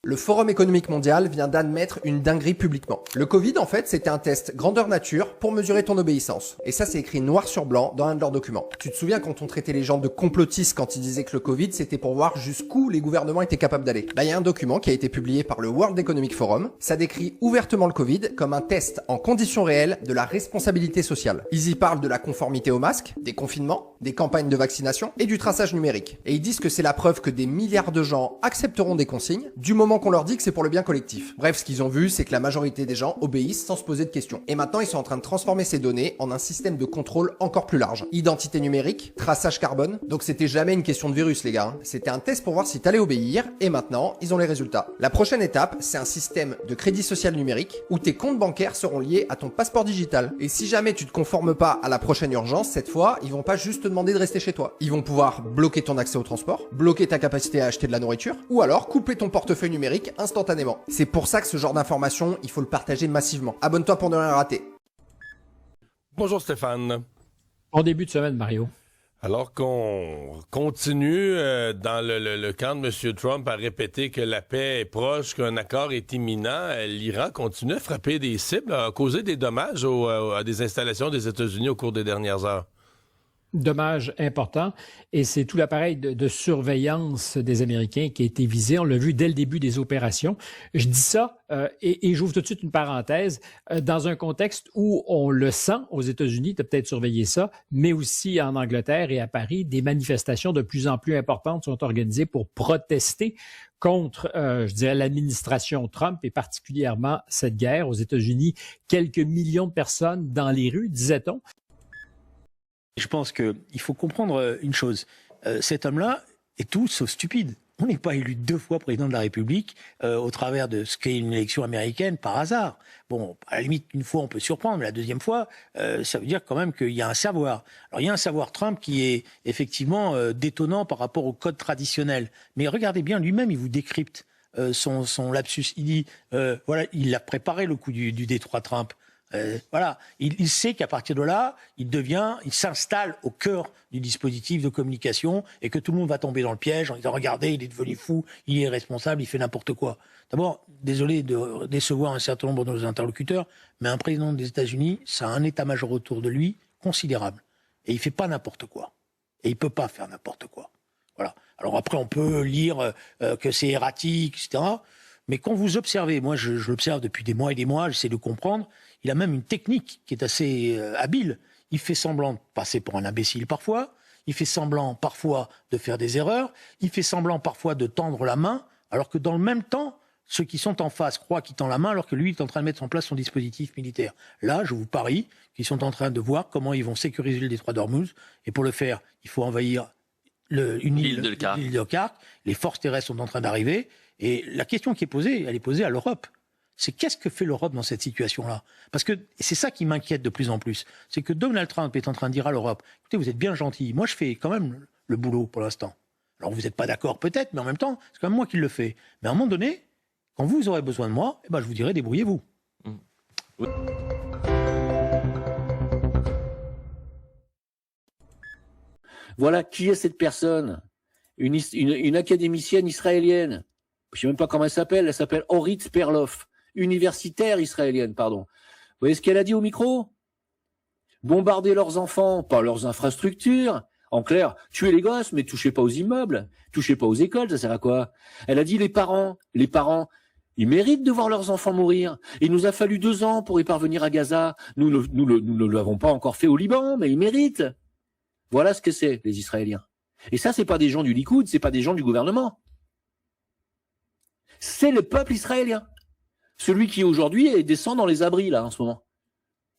Le Forum économique mondial vient d'admettre une dinguerie publiquement. Le Covid, en fait, c'était un test grandeur nature pour mesurer ton obéissance. Et ça, c'est écrit noir sur blanc dans un de leurs documents. Tu te souviens quand on traitait les gens de complotistes quand ils disaient que le Covid, c'était pour voir jusqu'où les gouvernements étaient capables d'aller? Bah, il y a un document qui a été publié par le World Economic Forum. Ça décrit ouvertement le Covid comme un test en conditions réelles de la responsabilité sociale. Ils y parlent de la conformité aux masques, des confinements, des campagnes de vaccination et du traçage numérique. Et ils disent que c'est la preuve que des milliards de gens accepteront des consignes du moment qu'on leur dit que c'est pour le bien collectif. Bref, ce qu'ils ont vu, c'est que la majorité des gens obéissent sans se poser de questions. Et maintenant, ils sont en train de transformer ces données en un système de contrôle encore plus large. Identité numérique, traçage carbone. Donc c'était jamais une question de virus, les gars. C'était un test pour voir si t'allais obéir. Et maintenant, ils ont les résultats. La prochaine étape, c'est un système de crédit social numérique où tes comptes bancaires seront liés à ton passeport digital. Et si jamais tu te conformes pas à la prochaine urgence, cette fois, ils vont pas juste te demander de rester chez toi. Ils vont pouvoir bloquer ton accès au transport, bloquer ta capacité à acheter de la nourriture, ou alors couper ton portefeuille numérique instantanément. C'est pour ça que ce genre d'information, il faut le partager massivement. Abonne-toi pour ne rien rater. Bonjour Stéphane. Bon début de semaine, Mario. Alors qu'on continue dans le camp de M. Trump à répéter que la paix est proche, qu'un accord est imminent, l'Iran continue à frapper des cibles, à causer des dommages à des installations des États-Unis au cours des dernières heures. Dommage important, et c'est tout l'appareil de surveillance des Américains qui a été visé. On l'a vu dès le début des opérations. Je dis ça, et j'ouvre tout de suite une parenthèse, dans un contexte où on le sent aux États-Unis, tu as peut-être surveillé ça, mais aussi en Angleterre et à Paris, des manifestations de plus en plus importantes sont organisées pour protester contre, je dirais, l'administration Trump et particulièrement cette guerre aux États-Unis. Quelques millions de personnes dans les rues, disait-on. Je pense qu'il faut comprendre une chose. Cet homme-là est tout sauf stupide. On n'est pas élu 2 fois président de la République au travers de ce qu'est une élection américaine par hasard. Bon, à la limite, une fois on peut surprendre, mais la deuxième fois, ça veut dire quand même qu'il y a un savoir. Alors il y a un savoir Trump qui est effectivement détonnant par rapport au code traditionnel. Mais regardez bien, lui-même, il vous décrypte son lapsus. Il dit, voilà, il a préparé le coup du détroit Trump. Voilà, il sait qu'à partir de là, il s'installe au cœur du dispositif de communication et que tout le monde va tomber dans le piège en disant regardez, il est devenu fou, il est irresponsable, il fait n'importe quoi. D'abord, désolé de décevoir un certain nombre de nos interlocuteurs, mais un président des États-Unis, ça a un état-major autour de lui considérable et il fait pas n'importe quoi et il peut pas faire n'importe quoi. Voilà. Alors après, on peut lire que c'est erratique, etc. Mais quand vous observez, moi je l'observe depuis des mois et des mois, j'essaie de comprendre. Il a même une technique qui est assez habile. Il fait semblant de passer pour un imbécile parfois. Il fait semblant parfois de faire des erreurs. Il fait semblant parfois de tendre la main, alors que dans le même temps, ceux qui sont en face croient qu'il tend la main, alors que lui est en train de mettre en place son dispositif militaire. Là, je vous parie qu'ils sont en train de voir comment ils vont sécuriser le détroit d'Ormuz. Et pour le faire, il faut envahir l'île de Kark. Les forces terrestres sont en train d'arriver. Et la question qui est posée, elle est posée à l'Europe. C'est qu'est-ce que fait l'Europe dans cette situation-là? Parce que c'est ça qui m'inquiète de plus en plus. C'est que Donald Trump est en train de dire à l'Europe, écoutez, vous êtes bien gentils, moi je fais quand même le boulot pour l'instant. Alors vous n'êtes pas d'accord peut-être, mais en même temps, c'est quand même moi qui le fais. Mais à un moment donné, quand vous aurez besoin de moi, je vous dirai débrouillez-vous. Oui. Voilà, qui est cette personne? Une académicienne israélienne. Je ne sais même pas comment elle s'appelle Orit Perloff, universitaire israélienne, pardon. Vous voyez ce qu'elle a dit au micro? Bombarder leurs enfants, pas leurs infrastructures. En clair, tuer les gosses, mais touchez pas aux immeubles, touchez pas aux écoles, ça sert à quoi? Elle a dit les parents, ils méritent de voir leurs enfants mourir. Il nous a fallu 2 ans pour y parvenir à Gaza. Nous ne l'avons pas encore fait au Liban, mais ils méritent. Voilà ce que c'est, les Israéliens. Et ça, c'est pas des gens du Likoud, c'est pas des gens du gouvernement. C'est le peuple israélien. Celui qui aujourd'hui descend dans les abris, là, en ce moment.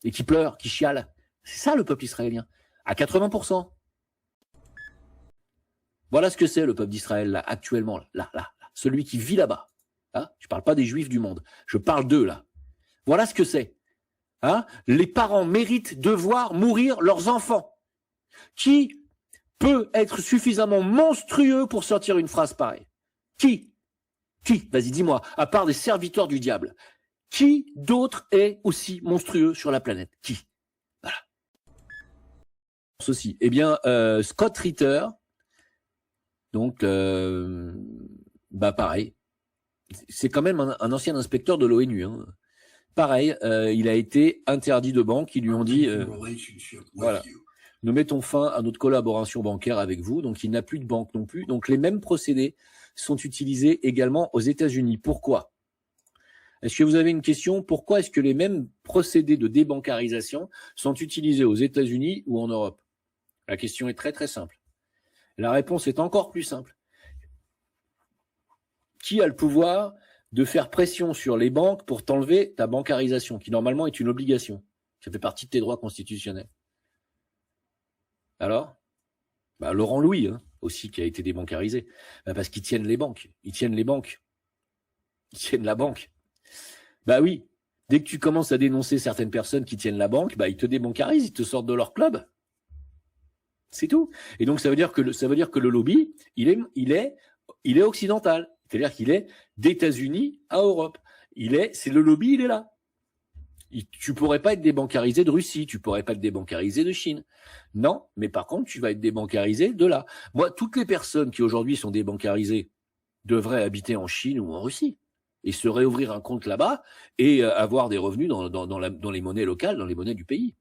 Et qui pleure, qui chiale. C'est ça, le peuple israélien. À 80%. Voilà ce que c'est, le peuple d'Israël, là, actuellement. Là. Celui qui vit là-bas. Hein, je parle pas des juifs du monde. Je parle d'eux, là. Voilà ce que c'est. Hein, les parents méritent de voir mourir leurs enfants. Qui peut être suffisamment monstrueux pour sortir une phrase pareille? Qui? Vas-y, dis-moi, à part des serviteurs du diable. Qui d'autre est aussi monstrueux sur la planète? Qui? Voilà. Ceci. Eh bien, Scott Ritter, donc, pareil. c'est quand même un ancien inspecteur de l'ONU. Hein. Pareil, il a été interdit de banque. Ils lui ont dit, voilà, nous mettons fin à notre collaboration bancaire avec vous. Donc, il n'a plus de banque non plus. Donc, les mêmes procédés sont utilisés également aux États-Unis. Pourquoi ? Est-ce que vous avez une question ? Pourquoi est-ce que les mêmes procédés de débancarisation sont utilisés aux États-Unis ou en Europe ? La question est très très simple. La réponse est encore plus simple. Qui a le pouvoir de faire pression sur les banques pour t'enlever ta bancarisation, qui normalement est une obligation. Ça fait partie de tes droits constitutionnels. Alors ? Laurent Louis, hein, aussi, qui a été débancarisé. Parce qu'ils tiennent les banques. Ils tiennent les banques. Ils tiennent la banque. Oui. Dès que tu commences à dénoncer certaines personnes qui tiennent la banque, ils te débancarisent, ils te sortent de leur club. C'est tout. Et donc, ça veut dire que le lobby, il est occidental. C'est-à-dire qu'il est d'États-Unis à Europe. C'est le lobby, il est là. Tu pourrais pas être débancarisé de Russie, tu pourrais pas être débancarisé de Chine. Non, mais par contre, tu vas être débancarisé de là. Moi, toutes les personnes qui aujourd'hui sont débancarisées devraient habiter en Chine ou en Russie et se réouvrir un compte là-bas et avoir des revenus dans les monnaies locales, dans les monnaies du pays. De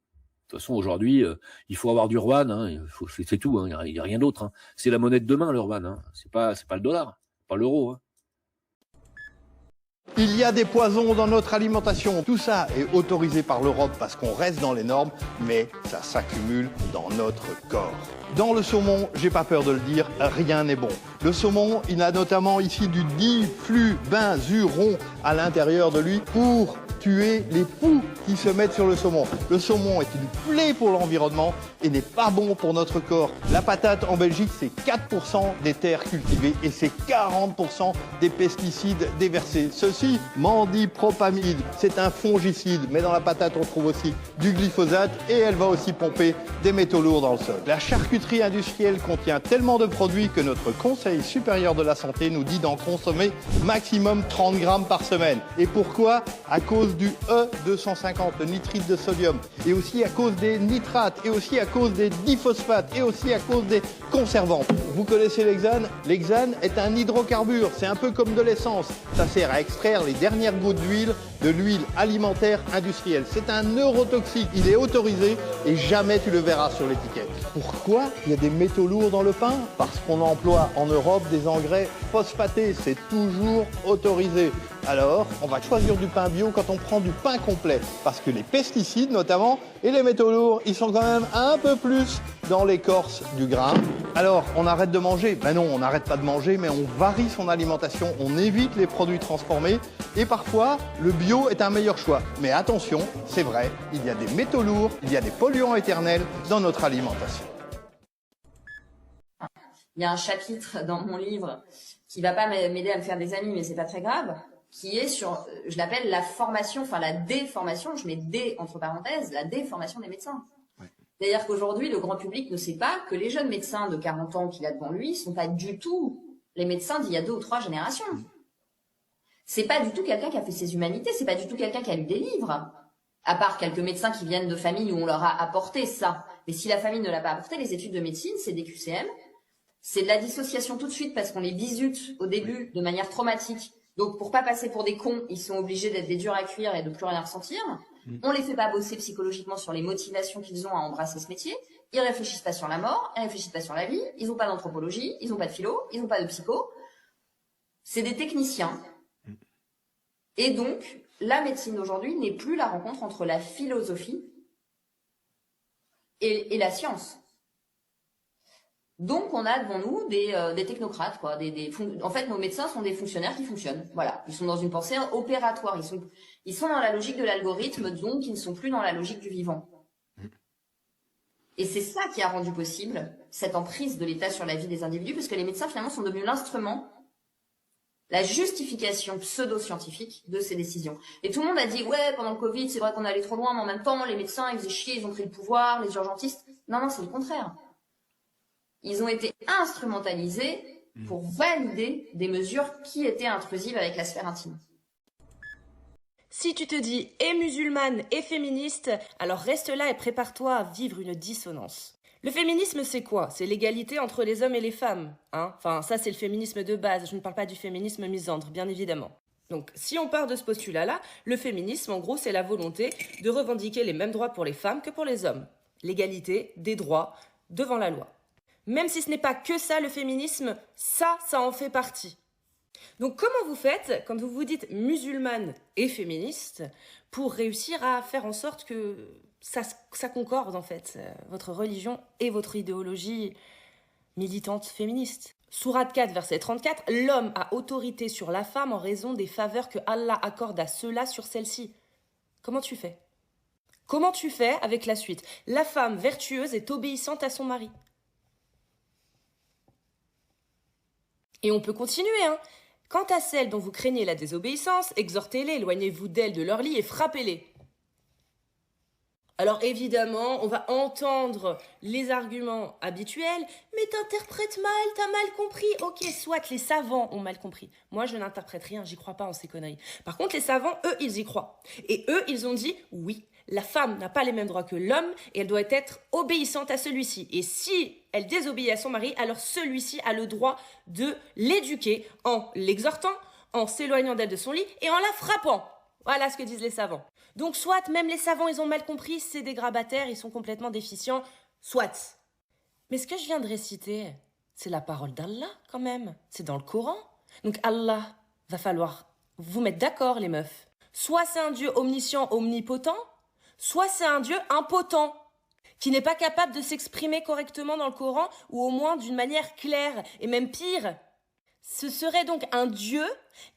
toute façon, aujourd'hui, il faut avoir du yuan, hein, c'est tout, hein, il y a rien d'autre. Hein. C'est la monnaie de demain, le yuan. Hein. C'est pas le dollar, pas l'euro. Hein. Il y a des poisons dans notre alimentation. Tout ça est autorisé par l'Europe parce qu'on reste dans les normes, mais ça s'accumule dans notre corps. Dans le saumon, j'ai pas peur de le dire, rien n'est bon. Le saumon, il a notamment ici du diflubenzuron à l'intérieur de lui pour tuer les poux qui se mettent sur le saumon. Le saumon est une plaie pour l'environnement et n'est pas bon pour notre corps. La patate en Belgique, c'est 4% des terres cultivées et c'est 40% des pesticides déversés. Ceci, mandipropamide, c'est un fongicide, mais dans la patate, on trouve aussi du glyphosate et elle va aussi pomper des métaux lourds dans le sol. La charcuterie industrielle contient tellement de produits que notre Conseil supérieur de la santé nous dit d'en consommer maximum 30 grammes par semaine. Et pourquoi ? À cause du E250, le nitrite de sodium, et aussi à cause des nitrates, et aussi à cause des diphosphates, et aussi à cause des conservants. Vous connaissez l'hexane ? L'hexane est un hydrocarbure, c'est un peu comme de l'essence. Ça sert à extraire les dernières gouttes d'huile de l'huile alimentaire industrielle. C'est un neurotoxique, il est autorisé et jamais tu le verras sur l'étiquette. Pourquoi il y a des métaux lourds dans le pain ? Parce qu'on emploie en Europe des engrais phosphatés, c'est toujours autorisé. Alors, on va choisir du pain bio quand on prend du pain complet. Parce que les pesticides notamment et les métaux lourds, ils sont quand même un peu plus dans l'écorce du grain. Alors, on arrête de manger ? Ben non, on n'arrête pas de manger, mais on varie son alimentation, on évite les produits transformés et parfois, le bio est un meilleur choix. Mais attention, c'est vrai, il y a des métaux lourds, il y a des polluants éternels dans notre alimentation. Il y a un chapitre dans mon livre qui va pas m'aider à me faire des amis, mais c'est pas très grave, qui est sur, je l'appelle la formation, enfin la déformation, je mets D entre parenthèses, la déformation des médecins. Ouais. C'est-à-dire qu'aujourd'hui, le grand public ne sait pas que les jeunes médecins de 40 ans qu'il a devant lui sont pas du tout les médecins d'il y a 2 ou 3 générations. C'est pas du tout quelqu'un qui a fait ses humanités, c'est pas du tout quelqu'un qui a lu des livres. À part quelques médecins qui viennent de familles où on leur a apporté ça. Mais si la famille ne l'a pas apporté, les études de médecine, c'est des QCM. C'est de la dissociation tout de suite parce qu'on les bisute au début de manière traumatique. Donc, pour pas passer pour des cons, ils sont obligés d'être des durs à cuire et de plus rien ressentir. On les fait pas bosser psychologiquement sur les motivations qu'ils ont à embrasser ce métier. Ils réfléchissent pas sur la mort, ils réfléchissent pas sur la vie. Ils ont pas d'anthropologie, ils ont pas de philo, ils ont pas de psycho. C'est des techniciens. Et donc, la médecine d'aujourd'hui n'est plus la rencontre entre la philosophie et la science. Donc, on a devant nous des technocrates, quoi. En fait, nos médecins sont des fonctionnaires qui fonctionnent. Voilà. Ils sont dans une pensée opératoire. Ils sont dans la logique de l'algorithme, donc ils ne sont plus dans la logique du vivant. Et c'est ça qui a rendu possible cette emprise de l'État sur la vie des individus, parce que les médecins, finalement, sont devenus l'instrument, la justification pseudo-scientifique de ces décisions. Et tout le monde a dit, ouais, pendant le Covid, c'est vrai qu'on allait trop loin, mais en même temps, les médecins, ils faisaient chier, ils ont pris le pouvoir, les urgentistes. Non, c'est le contraire. Ils ont été instrumentalisés pour valider des mesures qui étaient intrusives avec la sphère intime. Si tu te dis et musulmane et féministe, alors reste là et prépare-toi à vivre une dissonance. Le féminisme, c'est quoi ? C'est l'égalité entre les hommes et les femmes. Enfin, ça, c'est le féminisme de base. Je ne parle pas du féminisme misandre, bien évidemment. Donc, si on part de ce postulat-là, le féminisme, en gros, c'est la volonté de revendiquer les mêmes droits pour les femmes que pour les hommes. L'égalité des droits devant la loi. Même si ce n'est pas que ça, le féminisme, ça en fait partie. Donc, comment vous faites, quand vous vous dites musulmane et féministe, pour réussir à faire en sorte que ça concorde, en fait, votre religion et votre idéologie militante féministe? Sourate 4, verset 34, l'homme a autorité sur la femme en raison des faveurs que Allah accorde à ceux-là sur celle-ci. Comment tu fais? Comment tu fais avec la suite? La femme vertueuse est obéissante à son mari. Et on peut continuer, hein. Quant à celles dont vous craignez la désobéissance, exhortez-les, éloignez-vous d'elles de leur lit et frappez-les. Alors évidemment, on va entendre les arguments habituels, mais t'interprètes mal, t'as mal compris. Ok, soit les savants ont mal compris. Moi, je n'interprète rien, j'y crois pas en ces conneries. Par contre, les savants, eux, ils y croient. Et eux, ils ont dit, oui, la femme n'a pas les mêmes droits que l'homme et elle doit être obéissante à celui-ci. Et si elle désobéit à son mari, alors celui-ci a le droit de l'éduquer en l'exhortant, en s'éloignant d'elle de son lit et en la frappant. Voilà ce que disent les savants. Donc soit, même les savants, ils ont mal compris, c'est des grabataires, ils sont complètement déficients, soit. Mais ce que je viens de réciter, c'est la parole d'Allah quand même, c'est dans le Coran. Donc Allah, va falloir vous mettre d'accord les meufs. Soit c'est un Dieu omniscient, omnipotent, soit c'est un Dieu impotent, qui n'est pas capable de s'exprimer correctement dans le Coran, ou au moins d'une manière claire, et même pire. Ce serait donc un Dieu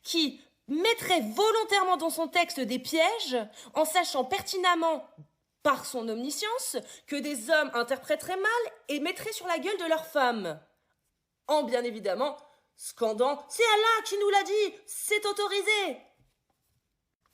qui mettrait volontairement dans son texte des pièges, en sachant pertinemment, par son omniscience, que des hommes interpréteraient mal et mettraient sur la gueule de leurs femmes. En bien évidemment, scandant « C'est Allah qui nous l'a dit, c'est autorisé !»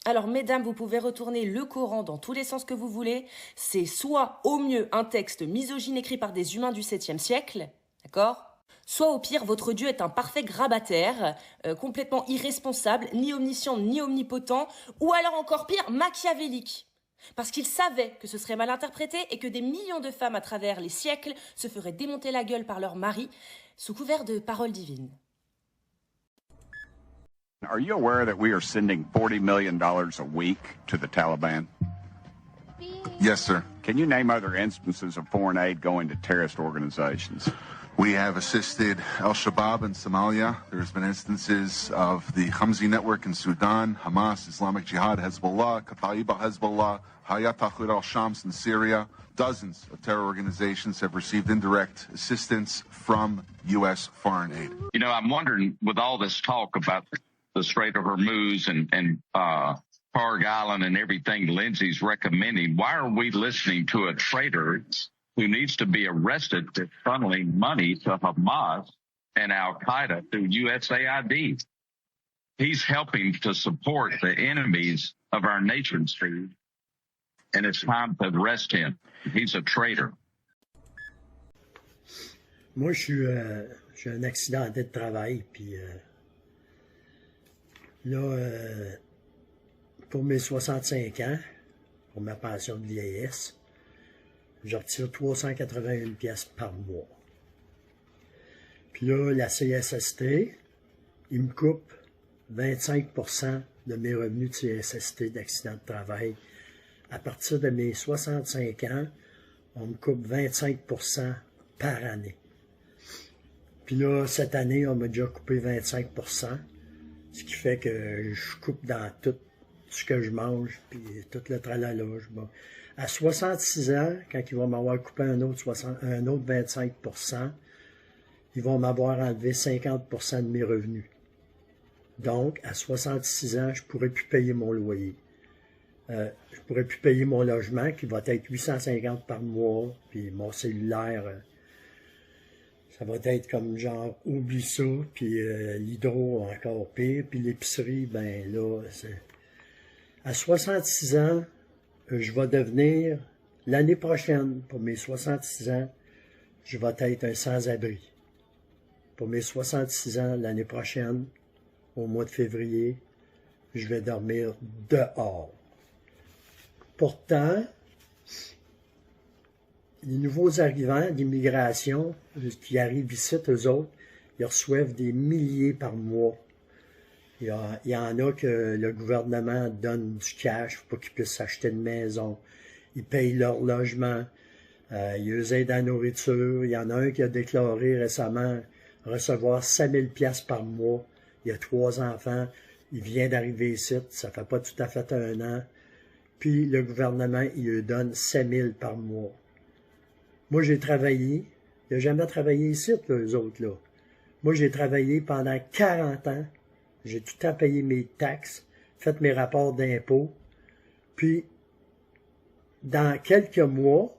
Alors, mesdames, vous pouvez retourner le Coran dans tous les sens que vous voulez. C'est soit, au mieux, un texte misogyne écrit par des humains du 7e siècle, d'accord ? Soit, au pire, votre Dieu est un parfait grabataire, complètement irresponsable, ni omniscient, ni omnipotent, ou alors encore pire, machiavélique. Parce qu'il savait que ce serait mal interprété et que des millions de femmes à travers les siècles se feraient démonter la gueule par leur mari sous couvert de paroles divines. Are you aware that we are sending $40 million a week to the Taliban? Yes, sir. Can you name other instances of foreign aid going to terrorist organizations? We have assisted Al-Shabaab in Somalia. There's been instances of the Khamsi network in Sudan, Hamas, Islamic Jihad, Hezbollah, Kataiba Hezbollah, Hayat Tahrir al-Shams in Syria. Dozens of terror organizations have received indirect assistance from U.S. foreign aid. You know, I'm wondering, with all this talk about the Strait of Hormuz and Targ Island and everything Lindsay's recommending, why are we listening to a traitor who needs to be arrested for funneling money to Hamas and Al-Qaeda through USAID? He's helping to support the enemies of our nation state, and it's time to arrest him. He's a traitor. Moi, je suis un accidenté de travail, puis là, pour mes 65 ans, pour ma pension de vieillesse, je retire 381 pièces par mois. Puis là, la CSST, il me coupe 25% de mes revenus de CSST d'accident de travail. À partir de mes 65 ans, on me coupe 25% par année. Puis là, cette année, on m'a déjà coupé 25%, ce qui fait que je coupe dans tout ce que je mange, puis tout le tralala. À 66 ans, quand ils vont m'avoir coupé un autre 25%, ils vont m'avoir enlevé 50% de mes revenus. Donc, à 66 ans, je ne pourrai plus payer mon loyer. Je ne pourrai plus payer mon logement, qui va être 850 par mois, puis mon cellulaire, ça va être comme genre, oublie ça, puis l'hydro encore pire, puis l'épicerie, ben là, à 66 ans, je vais devenir, l'année prochaine, pour mes 66 ans, je vais être un sans-abri. Pour mes 66 ans, l'année prochaine, au mois de février, je vais dormir dehors. Pourtant, les nouveaux arrivants d'immigration qui arrivent ici, eux autres, ils reçoivent des milliers par mois. Il y en a que le gouvernement donne du cash pour pas qu'ils puissent s'acheter une maison. Ils payent leur logement. Ils les aident à la nourriture. Il y en a un qui a déclaré récemment recevoir 5 000 $ par mois. Il a 3 enfants. Il vient d'arriver ici. Ça fait pas tout à fait 1 an. Puis le gouvernement, il lui donne 5 000 par mois. Moi, j'ai travaillé. Il n'a jamais travaillé ici, là, eux autres, là. Moi, j'ai travaillé pendant 40 ans. J'ai tout le temps payé mes taxes, fait mes rapports d'impôts. Puis, dans quelques mois,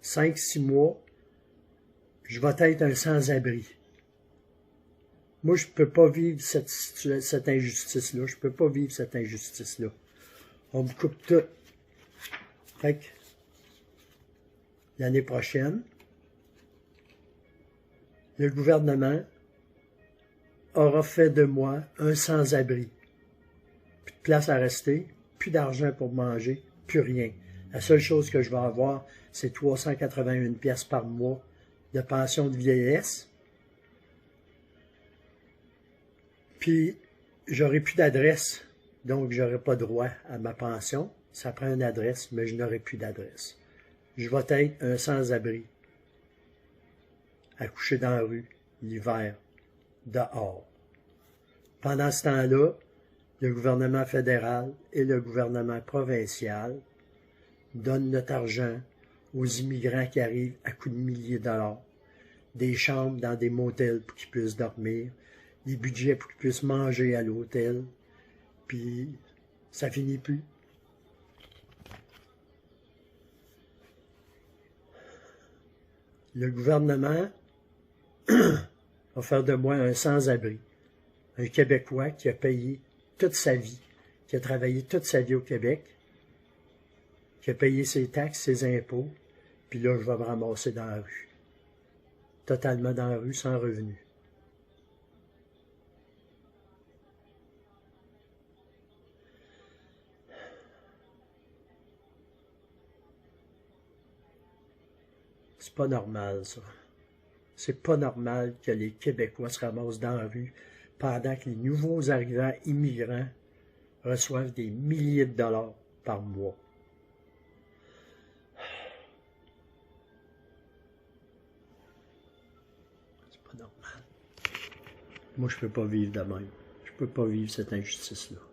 5-6 mois, je vais être un sans-abri. Moi, je peux pas vivre cette injustice-là. Je peux pas vivre cette injustice-là. On me coupe tout. Fait que, l'année prochaine, le gouvernement aura fait de moi un sans-abri. Plus de place à rester, plus d'argent pour manger, plus rien. La seule chose que je vais avoir, c'est 381 $ par mois de pension de vieillesse. Puis, j'aurai plus d'adresse, donc j'aurai pas droit à ma pension. Ça prend une adresse, mais je n'aurai plus d'adresse. Je vais être un sans-abri, à coucher dans la rue, l'hiver, dehors. Pendant ce temps-là, le gouvernement fédéral et le gouvernement provincial donnent notre argent aux immigrants qui arrivent à coups de milliers de dollars, des chambres dans des motels pour qu'ils puissent dormir, des budgets pour qu'ils puissent manger à l'hôtel, puis ça finit plus. Le gouvernement va faire de moi un sans-abri, un Québécois qui a payé toute sa vie, qui a travaillé toute sa vie au Québec, qui a payé ses taxes, ses impôts, puis là, je vais me ramasser dans la rue. Totalement dans la rue, sans revenu. C'est pas normal, ça. C'est pas normal que les Québécois se ramassent dans la rue pendant que les nouveaux arrivants immigrants reçoivent des milliers de dollars par mois. C'est pas normal. Moi, je peux pas vivre de même. Je peux pas vivre cette injustice-là.